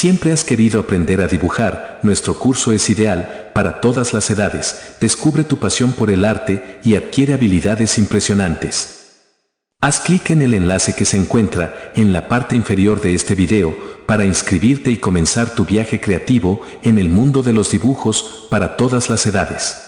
siempre has querido aprender a dibujar, nuestro curso es ideal para todas las edades. Descubre tu pasión por el arte y adquiere habilidades impresionantes. Haz clic en el enlace que se encuentra en la parte inferior de este video para inscribirte y comenzar tu viaje creativo en el mundo de los dibujos para todas las edades.